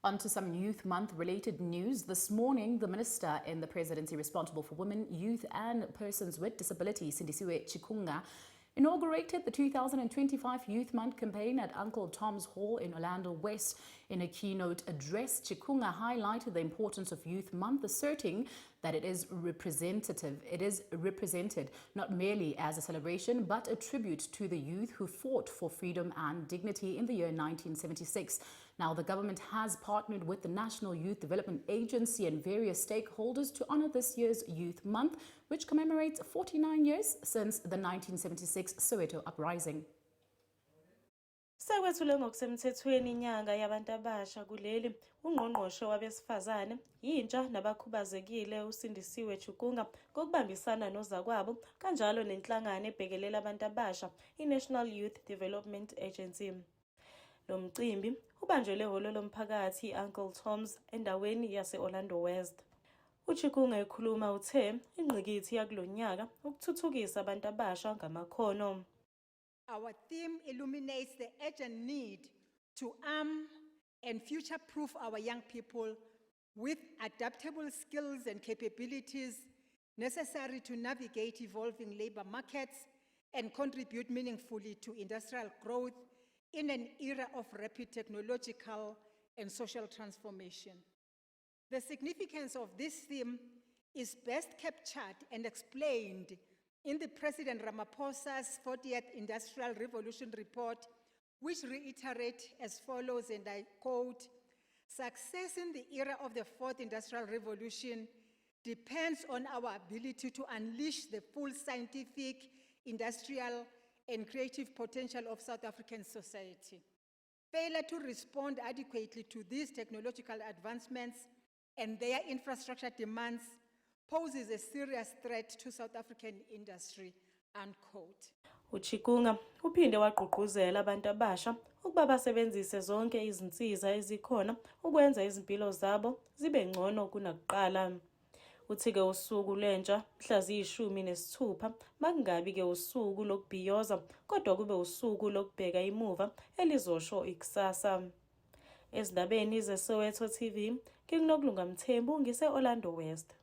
On to some Youth Month related news. This morning, the Minister in the Presidency responsible for Women, Youth and Persons with Disabilities, Sindisiwe Chikunga, inaugurated the 2025 Youth Month campaign at Uncle Tom's Hall in Orlando West. In a keynote address, Chikunga highlighted the importance of Youth Month, asserting that it is represented not merely as a celebration, but a tribute to the youth who fought for freedom and dignity in the year 1976. Now, the government has partnered with the National Youth Development Agency and various stakeholders to honor this year's Youth Month, which commemorates 49 years since the 1976 Soweto uprising. Sekwethule ngokusemthethweni inyanga yabantu abasha kuleli ungqongqoshe wabesifazane intsha nabakhubazekile uSindisiwe Chikunga ngokubambisana nozakwabo kanjalo nenhlangano ebhekelela abantu abasha iNational Youth Development Agency. Lo mcimbi ubanjelwe ehholo lomphakathi Uncle Tom's endaweni yase Orlando West. UChikunga ekhuluma uthe ingqikithi yakulonyaka ukuthuthukisa abantu abasha ngamakhono. Our theme illuminates the urgent need to arm and future-proof our young people with adaptable skills and capabilities necessary to navigate evolving labor markets and contribute meaningfully to industrial growth in an era of rapid technological and social transformation. The significance of this theme is best captured and explained in the President Ramaphosa's 40th Industrial Revolution report, which reiterates as follows, and I quote, "Success in the era of the fourth industrial revolution depends on our ability to unleash the full scientific, industrial, and creative potential of South African society. Failure to respond adequately to these technological advancements and their infrastructure demands poses a serious threat to South African industry," unquote. UChikunga uphinde wagqugquzela abantu abasha ukuba basebenzise zonke izinsiza ezikhona ukwenza izimpilo zabo zibe ngcono kunakuqala. Uthi-ke usuku lwentsha mhla ziyi-16 makungabi-ke usuku lokubhiyoza kodwa kube usuku lokubheka imuva elizosho ikusasa. Ezindabeni zeSoweto TV, ngikuNokulunga Mthembu ngise-Orlando West.